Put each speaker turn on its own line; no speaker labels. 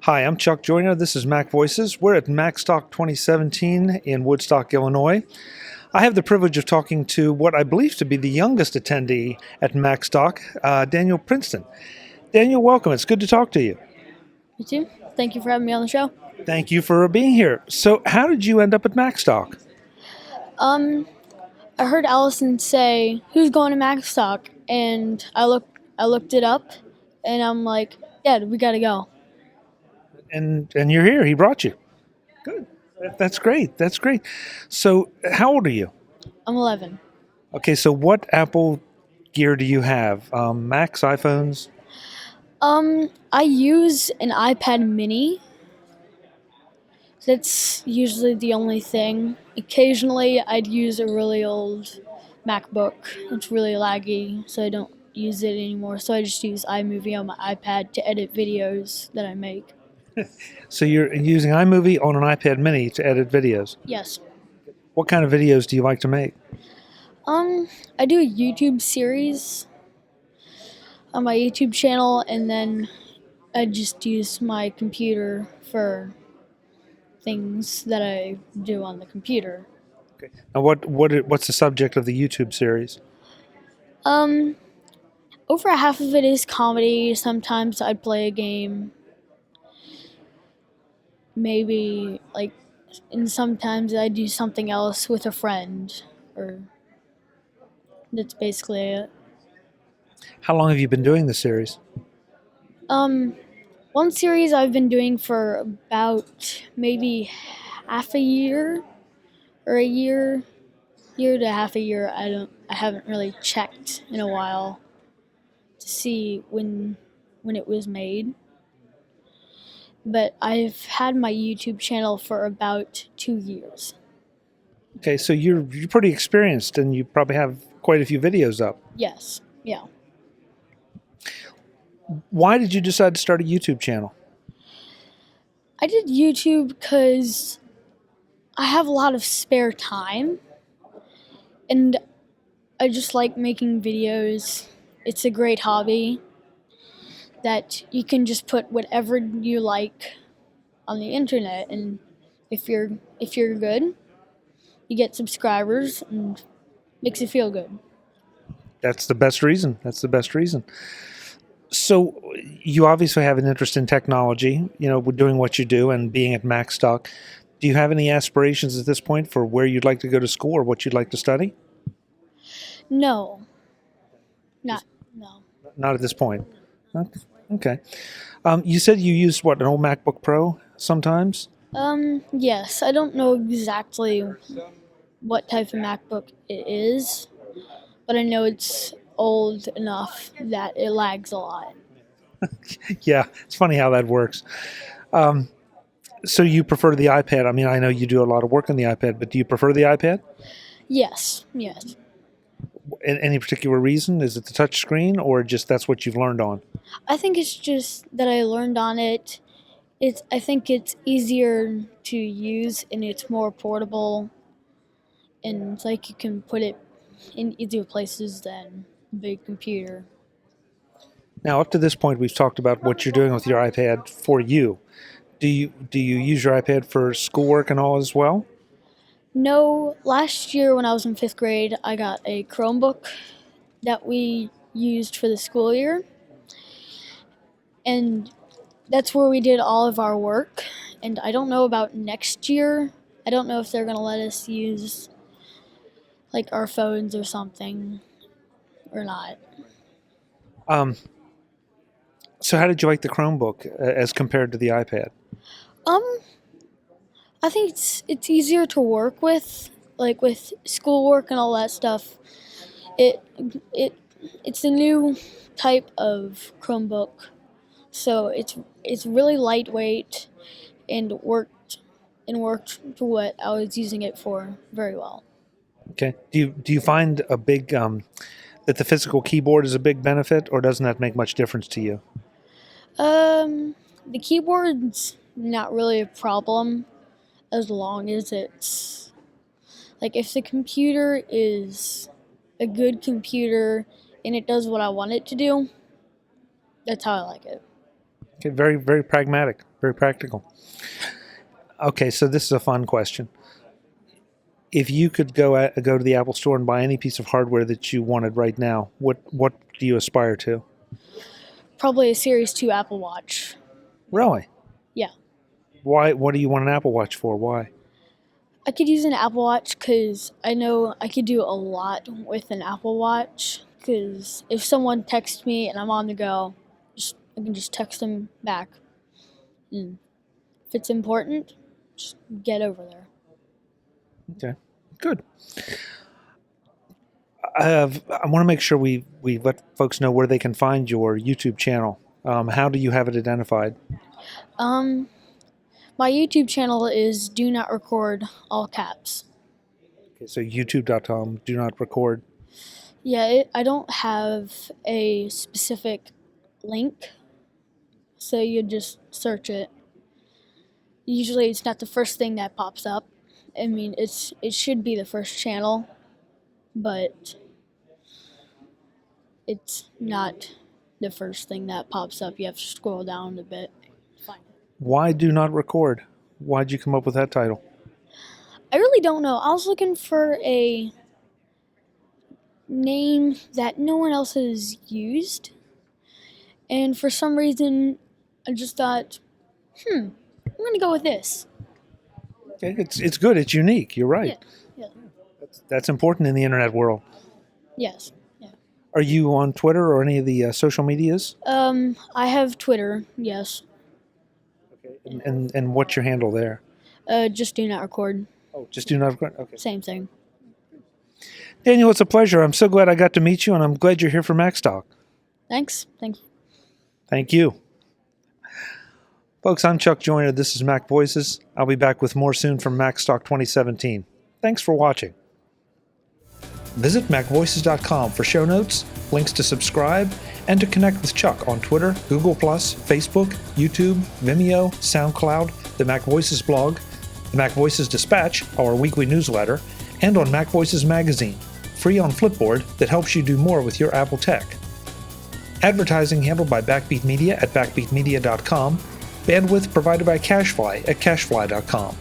Hi, I'm Chuck Joyner. This is MacVoices. We're at Macstock 2017 in Woodstock, Illinois. I have the privilege of talking to what I believe to be the youngest attendee at Macstock, Daniel Prinssen. Daniel, welcome. It's good to talk to you.
You too. Thank you for having me on the show.
Thank you for being here. So, how did you end up at Macstock?
I heard Allison say, "Who's going to Macstock?" And I looked it up, and I'm like, "Yeah, we gotta go."
And you're here. He brought you. Good. That's great. That's great. So, how old are you?
I'm 11.
Okay, so what Apple gear do you have? Macs, iPhones?
I use an iPad Mini. That's usually the only thing. Occasionally, I'd use a really old MacBook. It's really laggy, so I don't use it anymore. So I just use iMovie on my iPad to edit videos that I make.
So you're using iMovie on an iPad Mini to edit videos.
Yes.
What kind of videos do you like to make?
I do a YouTube series on my YouTube channel, and then I just use my computer for things that I do on the computer.
Okay. Now, what's the subject of the YouTube series?
Um, Over half of it is comedy. Sometimes I'd play a game, maybe and sometimes I do something else with a friend, or that's basically it.
How long have you been doing the series?
Um, One series I've been doing for about maybe half a year or a year to half a year. I haven't really checked in a while to see when it was made. But I've had my YouTube channel for about 2 years.
Okay, so you're pretty experienced, and you probably have quite a few videos up.
Yes, yeah.
Why did you decide to start a YouTube channel?
I did YouTube because I have a lot of spare time, and I just like making videos. It's a great hobby that you can just put whatever you like on the internet, and if you're good, you get subscribers and makes you feel good.
That's the best reason. That's the best reason. So you obviously have an interest in technology, with doing what you do and being at Macstock. Do you have any aspirations at this point for where you'd like to go to school or what you'd like to study?
No, not no.
Not at this point. Okay. You said you use an old MacBook Pro sometimes?
Yes, I don't know exactly what type of MacBook it is, but I know it's old enough that it lags a lot.
Yeah, it's funny how that works. So you prefer the iPad? I mean, I know you do a lot of work on the iPad, but do you prefer the iPad?
Yes, yes.
Any particular reason? Is it the touch screen or just that's what you've learned on?
I think it's just that I learned on it. I think it's easier to use and it's more portable, and it's like you can put it in easier places than a big computer.
Now, up to this point, we've talked about what you're doing with your iPad for you. Do you use your iPad for schoolwork and all as well?
No, last year when I was in 5th grade, I got a Chromebook that we used for the school year, and that's where we did all of our work. And I don't know about next year. I don't know if they're going to let us use like our phones or something or not.
Um, so how did you like the Chromebook as compared to the iPad?
Um, I think it's easier to work with, like with schoolwork and all that stuff. It it it's a new type of Chromebook, so it's really lightweight and worked to what I was using it for very well.
Okay. Do you find a big that the physical keyboard is a big benefit, or doesn't that make much difference to you?
The keyboard's not really a problem as long as it's like if the computer is a good computer and it does what I want it to do, that's how I like it.
Okay, very very pragmatic. Very practical. Okay, so this is a fun question. If you could go to the Apple Store and buy any piece of hardware that you wanted right now, what do you aspire to?
Probably a Series 2 Apple Watch.
Really?
Yeah.
Why? What do you want an Apple Watch for? Why?
I could use an Apple Watch because I know I could do a lot with an Apple Watch. Because if someone texts me and I'm on the go, I can just text them back. And if it's important, just get over there.
Okay, good. I want to make sure we let folks know where they can find your YouTube channel. How do you have it identified?
My YouTube channel is Do Not Record, all caps.
Okay, so youtube.com, do not record.
Yeah, I don't have a specific link, so you just search it. Usually it's not the first thing that pops up. I mean, it should be the first channel, but it's not the first thing that pops up. You have to scroll down a bit. Find it.
Why do not record? Why'd you come up with that title?
I really don't know. I was looking for a name that no one else has used, and for some reason, I just thought, I'm gonna go with this.
Okay, it's good. It's unique. You're right.
Yeah.
That's important in the internet world.
Yes. Yeah.
Are you on Twitter or any of the social medias?
I have Twitter. Yes.
Okay. And what's your handle there?
Just Do Not Record.
Oh, just do not record. Okay.
Same thing.
Daniel, it's a pleasure. I'm so glad I got to meet you, and I'm glad you're here for Macstock.
Thanks.
Thank you. Folks, I'm Chuck Joyner. This is MacVoices. I'll be back with more soon from Macstock 2017. Thanks for watching. Visit MacVoices.com for show notes, links to subscribe, and to connect with Chuck on Twitter, Google+, Facebook, YouTube, Vimeo, SoundCloud, the MacVoices blog, the MacVoices Dispatch, our weekly newsletter, and on MacVoices Magazine, free on Flipboard that helps you do more with your Apple tech. Advertising handled by Backbeat Media at backbeatmedia.com. Bandwidth provided by CacheFly at cachefly.com.